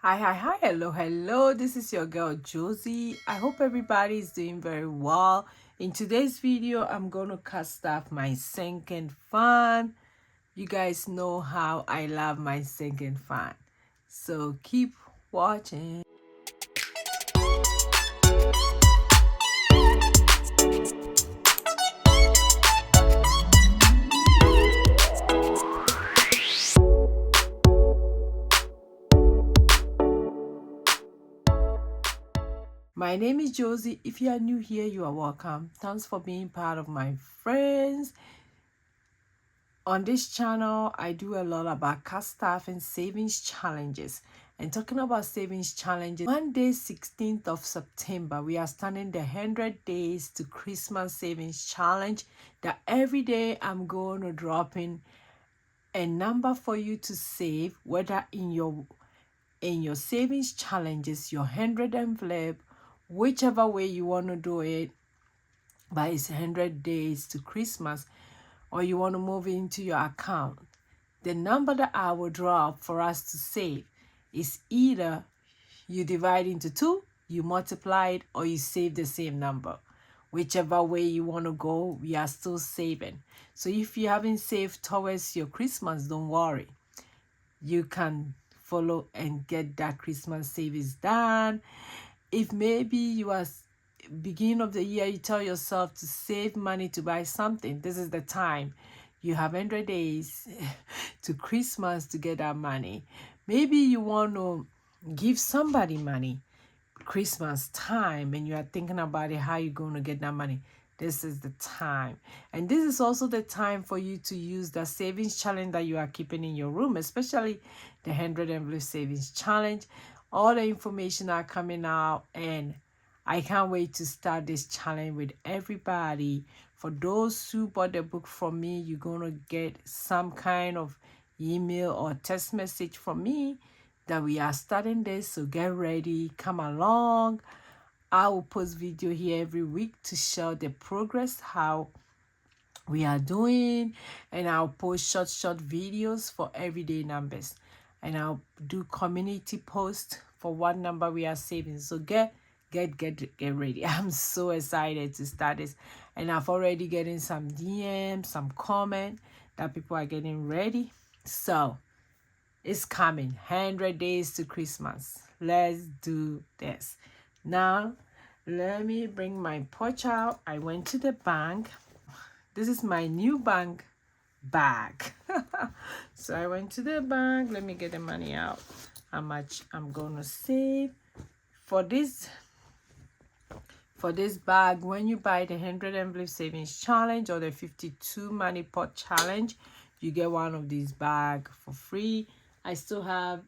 Hi, hello. This is your girl Josy. I hope everybody is doing very well. In today's video, I'm going to cast off my sinking fan. You guys know how I love my sinking fan. So keep watching. My name is Josy. If you are new here, you are welcome. Thanks for being part of my friends. On this channel, I do a lot about cash staff and savings challenges. And talking about savings challenges, Monday, 16th of September, we are starting the 100 days to Christmas savings challenge. That every day I'm going to drop in a number for you to save, whether in your savings challenges, your 100 envelope, whichever way you want to do it. But it's 100 days to Christmas, or you want to move into your account. The number that I will drop for us to save is either you divide into 2, you multiply it, or you save the same number. Whichever way you want to go, we are still saving. So if you haven't saved towards your Christmas, don't worry. You can follow and get that Christmas savings done. If maybe you are beginning of the year, you tell yourself to save money to buy something, this is the time. You have 100 days to Christmas to get that money. Maybe you want to give somebody money Christmas time and you are thinking about it, how you're going to get that money. This is the time. And this is also the time for you to use the savings challenge that you are keeping in your room, especially the 100 envelope savings challenge. All the information are coming out, and I can't wait to start this challenge with everybody. For those who bought the book from me, you're going to get some kind of email or text message from me that we are starting this. So get ready, come along. I will post video here every week to show the progress, how we are doing, and I'll post short videos for everyday numbers, and I'll do community post for what number we are saving. So get ready. I'm so excited to start this, and I've already getting some DMs, some comment that people are getting ready. So it's coming. 100 days to Christmas. Let's do this. Now let me bring my pouch out. I went to the bank. This is my new bank bag. So I went to the bank. Let me get the money out. How much I'm gonna save for this bag. When you buy the 100 envelope savings challenge or the 52 money pot challenge, you get one of these bags for free. I still have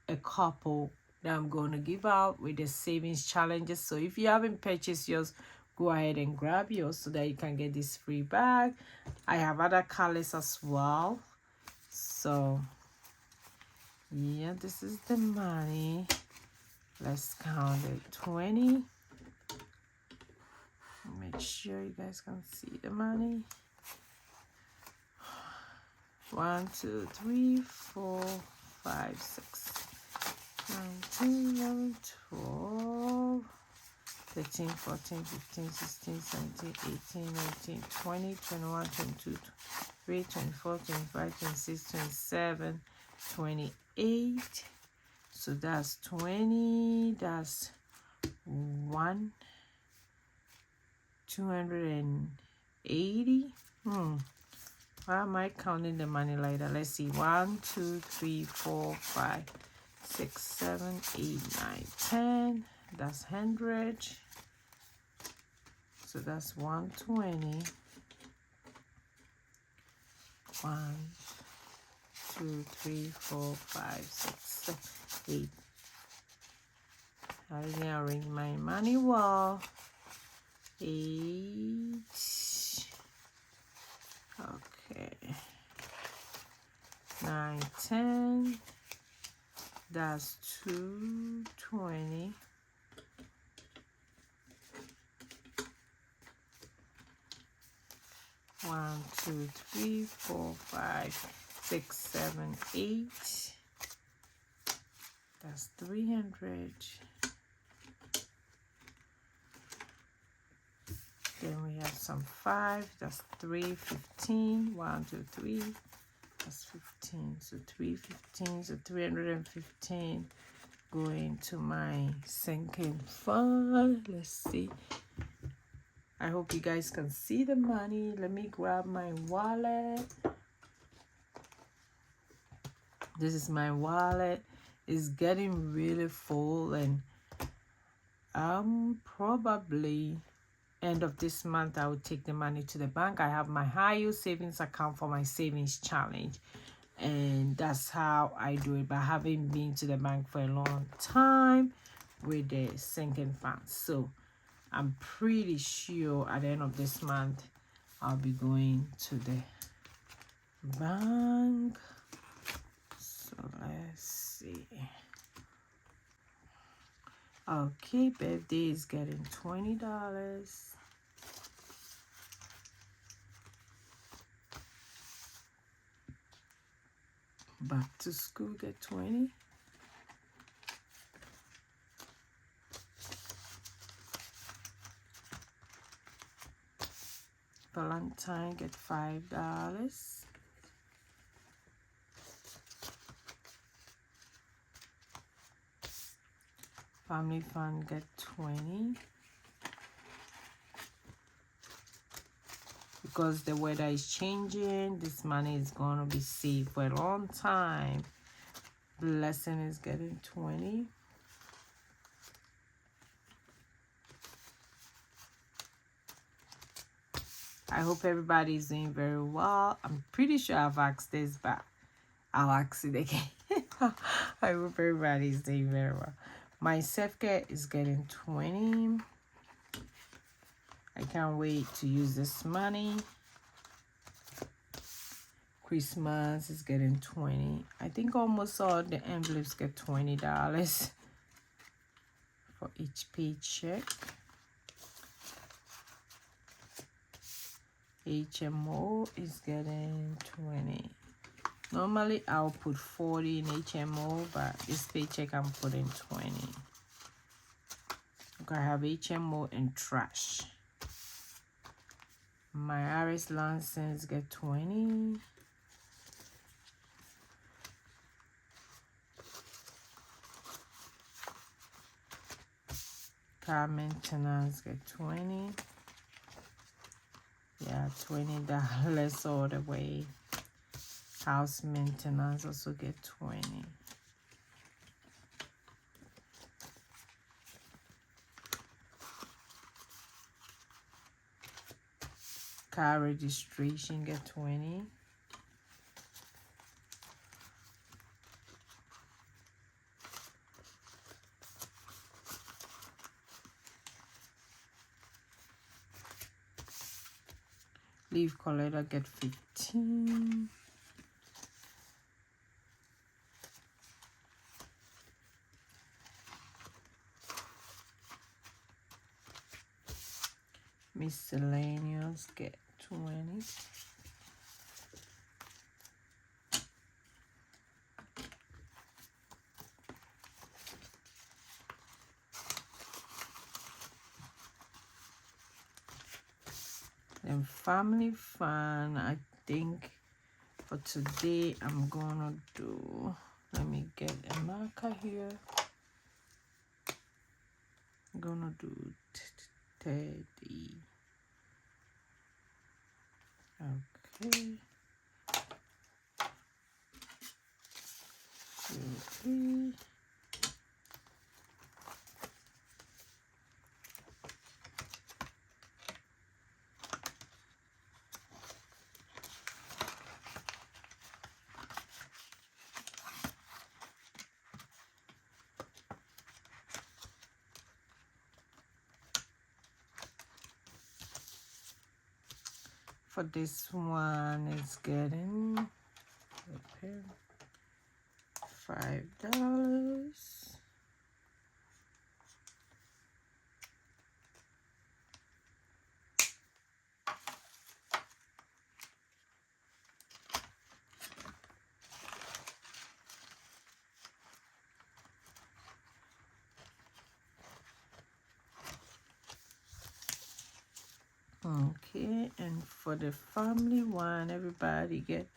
a couple that I'm going to give out with the savings challenges. So if you haven't purchased yours, go ahead and grab yours so that you can get this free bag. I have other colors as well. So yeah, this is the money. Let's count it. 20. Make sure you guys can see the money. 1, 2, 3, 4, 5, 6, 9, 10, 11, 12, 13, 14, 15, 16, 17, 18, 19, 20, 21, 22, 23, 24, 25, 26, 27, 28. So that's 20. That's 280. Why am I counting the money like that? Let's see. 1, 2, 3, 4, 5, 6, 7, 8, 9, 10. That's 100. So that's 120. 1, 2, 3, 4, 5, 6, 7, 8. I didn't arrange my money well. 8. Okay. 9, 10. That's 220. 1, 2, 3, 4, 5, 6, 7, 8. That's 300. Then we have some 5. That's 315. 1, 2, 3. That's 15. So 315. So 315 going to my sinking fund. Let's see. I hope you guys can see the money. Let me grab my wallet. This is my wallet. It's getting really full, and probably end of this month I will take the money to the bank. I have my high yield savings account for my savings challenge, and that's how I do it. But I haven't been to the bank for a long time with the sinking funds, so I'm pretty sure at the end of this month I'll be going to the bank. So let's see. Okay, birthday is getting $20. Back to school get 20. Valentine get $5. Family fund get 20. Because the weather is changing, this money is gonna be saved for a long time. Blessing is getting 20. I hope everybody is doing very well. I'm pretty sure I've asked this, but I'll ask it again. I hope everybody is doing very well. My 𝒓𝒘𝒂𝒓𝒅 is getting 20. I can't wait to use this money. Christmas is getting 20. I think almost all the envelopes get $20 for each paycheck. HMO is getting 20. Normally I'll put 40 in HMO, but this paycheck I'm putting 20. Okay, I have HMO and trash. My RS license get 20. Car maintenance get 20. Yeah, $20 all the way. House maintenance also get 20. Car registration get 20. Leave collector get 15. Miscellaneous get 20. Then family fun, I think for today I'm gonna do, let me get a marker here. I'm gonna do 30. Okay. 30. For this one, it's getting $5. Okay, and for the family one, everybody get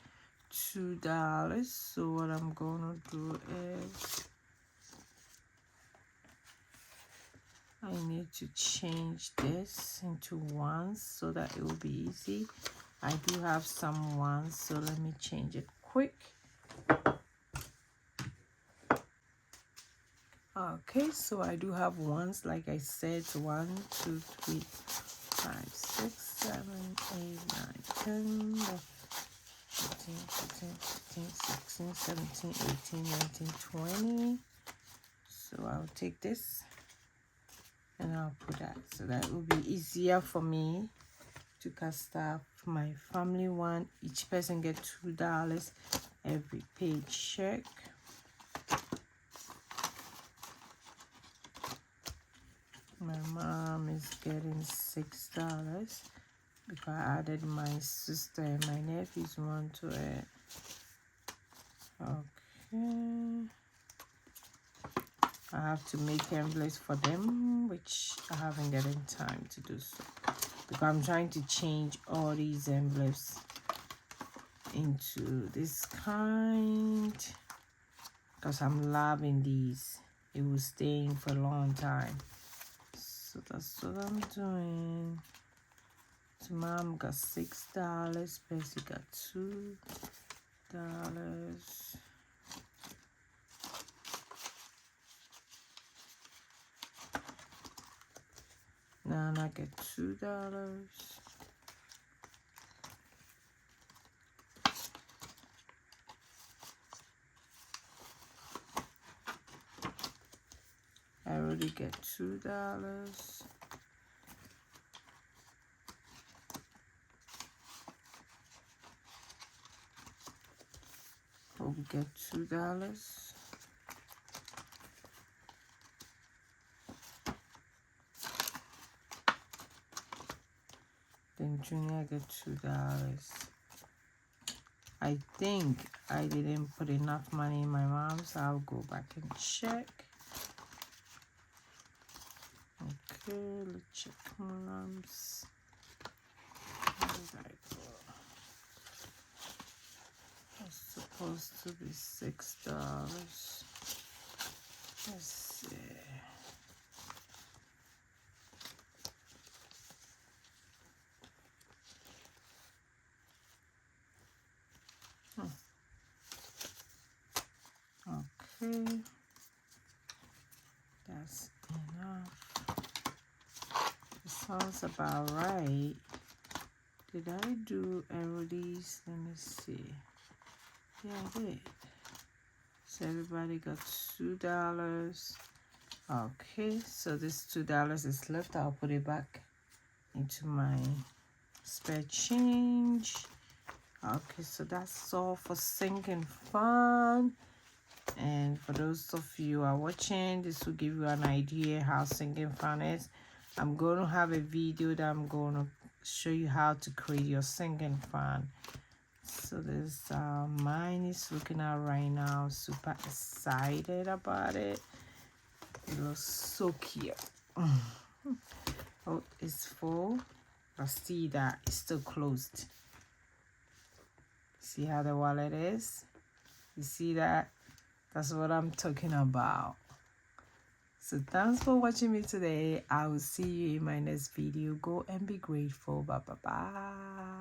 $2. So what I'm gonna do is I need to change this into ones so that it will be easy. I do have some ones, so let me change it quick. Okay, so I do have ones, like I said, 1, 2, 3, 5, 6, 7, 8, 9, 10, 14, 15, 16, 16, 17, 18, 19, 20. So I'll take this and I'll put that, so that will be easier for me to cast off my family one. Each person get $2 every paycheck. My mom is getting $6 because I added my sister and my nephew's one to it. Okay, I have to make envelopes for them, which I haven't gotten time to do so because I'm trying to change all these envelopes into this kind because I'm loving these. It will stay in for a long time. So that's what I'm doing. So mom got $6, Bessie got $2. Nana get $2. I already get $2. Hope we get $2. Then Junior get $2. I think I didn't put enough money in my mom's, so I'll go back and check. Okay, let's check mom's. Where did I go? It's supposed to be $6. Let's see. Okay, that's enough. It sounds about right. Did I do everybody's? Let me see. Yeah, I did. So everybody got $2. Okay, so this $2 is left. I'll put it back into my spare change. Okay, so that's all for sinking fun. And for those of you who are watching, this will give you an idea how sinking fun is. I'm going to have a video that I'm going to show you how to create your sinking fun. So this mine is looking out right now. Super excited about it. It looks so cute. Oh, it's full. I see that it's still closed. See how the wallet is? You see that? That's what I'm talking about. So thanks for watching me today. I will see you in my next video. Go and be grateful. Bye bye bye.